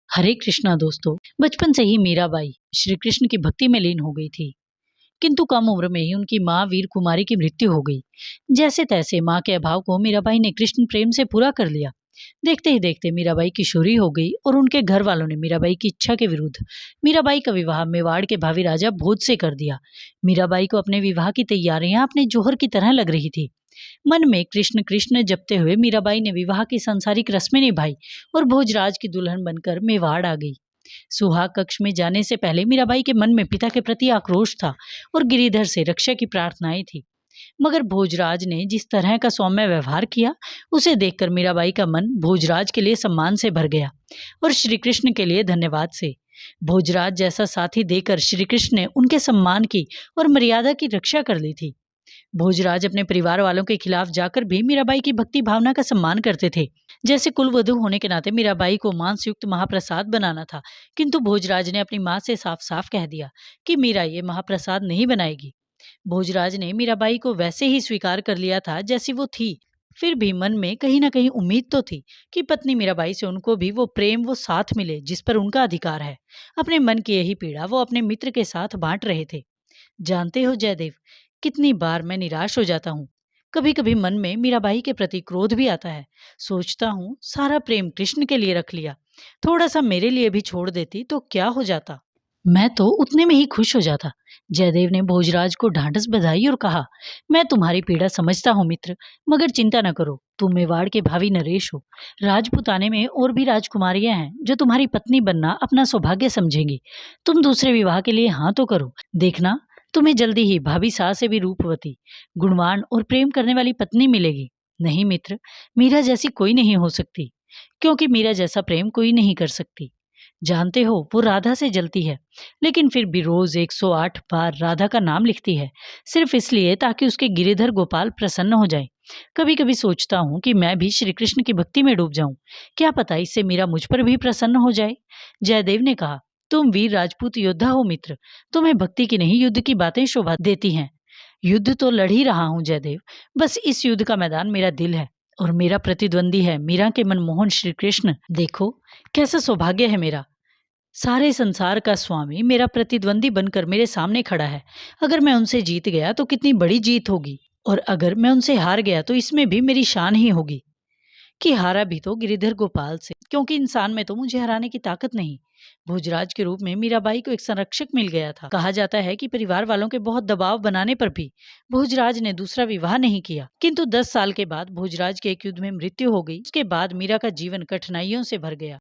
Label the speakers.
Speaker 1: हरे कृष्णा दोस्तों। बचपन से ही मीराबाई श्री कृष्ण की भक्ति में लीन हो गई थी। किंतु कम उम्र में ही उनकी मां वीर कुमारी की मृत्यु हो गई। जैसे तैसे मां के अभाव को मीराबाई ने कृष्ण प्रेम से पूरा कर लिया। देखते ही देखते मीराबाई किशोरी हो गई और उनके घर वालों ने मीराबाई की इच्छा के विरुद्ध मीराबाई का विवाह मेवाड़ के भावी राजा भोज से कर दिया। मीराबाई को अपने विवाह की तैयारियां अपने जोहर की तरह लग रही थी। मन में कृष्ण कृष्ण जपते हुए मीराबाई ने विवाह की सांसारिक रस्में निभाई और भोजराज की दुल्हन बनकर मेवाड़ आ गई। सुहाग कक्ष में जाने से पहले मीराबाई के मन में पिता के प्रति आक्रोश था और गिरिधर से रक्षा की प्रार्थनाएं थी। मगर भोजराज ने जिस तरह का सौम्य व्यवहार किया, उसे देखकर मीराबाई का मन भोजराज के लिए सम्मान से भर गया और श्री कृष्ण के लिए धन्यवाद से। भोजराज जैसा साथी देकर श्री कृष्ण ने उनके सम्मान की और मर्यादा की रक्षा कर ली थी। भोजराज अपने परिवार वालों के खिलाफ जाकर भी मीराबाई की भक्ति भावना का सम्मान करते थे। जैसे कुलवधू होने के नाते मीराबाई को मांस युक्त महाप्रसाद बनाना था, किंतु भोजराज ने अपनी मां से साफ साफ कह दिया कि मीरा ये महाप्रसाद नहीं बनाएगी। भोजराज ने मीराबाई को वैसे ही स्वीकार कर लिया था जैसी वो थी। फिर भी मन में कहीं ना कहीं उम्मीद तो थी कि पत्नी मीराबाई से उनको भी वो प्रेम वो साथ मिले जिस पर उनका अधिकार है। अपने मन की यही पीड़ा वो अपने मित्र के साथ बांट रहे थे। जानते हो जयदेव, कितनी बार मैं निराश हो जाता हूँ। कभी कभी मन में मीराबाई के प्रति क्रोध भी आता है। सोचता हूँ सारा प्रेम कृष्ण के लिए रख लिया, थोड़ा सा मेरे लिए भी छोड़ देती तो क्या हो जाता। मैं तो उतने में ही खुश हो जाता। जयदेव ने भोजराज को ढांढस बधाई और कहा, मैं तुम्हारी पीड़ा समझता हूँ मित्र, मगर चिंता न करो, तुम मेवाड़ के भावी नरेश हो। राजपुताने में और भी राजकुमारियां हैं जो तुम्हारी पत्नी बनना अपना सौभाग्य समझेंगी। तुम दूसरे विवाह के लिए हाँ तो करो, देखना तुम्हें जल्दी ही भाभी सास से भी रूपवती, गुणवान और प्रेम करने वाली पत्नी मिलेगी। नहीं मित्र, मीरा जैसी कोई नहीं हो सकती, क्योंकि मीरा जैसा प्रेम कोई नहीं कर सकती। जानते हो वो राधा से जलती है, लेकिन फिर भी रोज 108 बार राधा का नाम लिखती है, सिर्फ इसलिए ताकि उसके गिरिधर गोपाल प्रसन्न हो जाए। कभी कभी सोचता हूँ कि मैं भी श्री कृष्ण की भक्ति में डूब जाऊं, क्या पता इससे मीरा मुझ पर भी प्रसन्न हो जाए। जयदेव ने कहा, तुम वीर राजपूत योद्धा हो मित्र, तुम्हें भक्ति की नहीं युद्ध की बातें शोभा देती हैं। युद्ध तो लड़ ही रहा हूँ जयदेव, बस इस युद्ध का मैदान मेरा दिल है और मेरा प्रतिद्वंदी है मीरा के मनमोहन श्री कृष्ण। देखो कैसा सौभाग्य है मेरा, सारे संसार का स्वामी मेरा प्रतिद्वंदी बनकर मेरे सामने खड़ा है। अगर मैं उनसे जीत गया तो कितनी बड़ी जीत होगी, और अगर मैं उनसे हार गया तो इसमें भी मेरी शान ही होगी कि हारा भी तो गिरिधर गोपाल से, क्योंकि इंसान में तो मुझे हराने की ताकत नहीं। भोजराज के रूप में मीराबाई को एक संरक्षक मिल गया था। कहा जाता है कि परिवार वालों के बहुत दबाव बनाने पर भी भोजराज ने दूसरा विवाह नहीं किया, किंतु 10 साल के बाद भोजराज की एक युद्ध में मृत्यु हो गई। उसके बाद मीरा का जीवन कठिनाइयों से भर गया।